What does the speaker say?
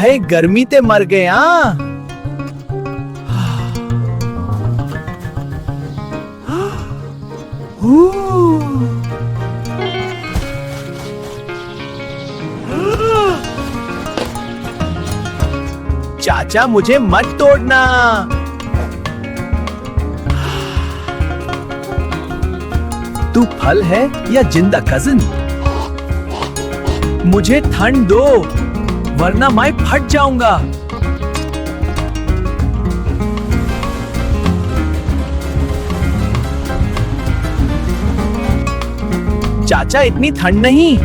हाय गर्मी ते मर गए चाचा मुझे मत तोड़ना। तू फल है या जिंदा कजिन? मुझे ठंड दो वरना मैं फट जाऊंगा। चाचा इतनी ठंड नहीं,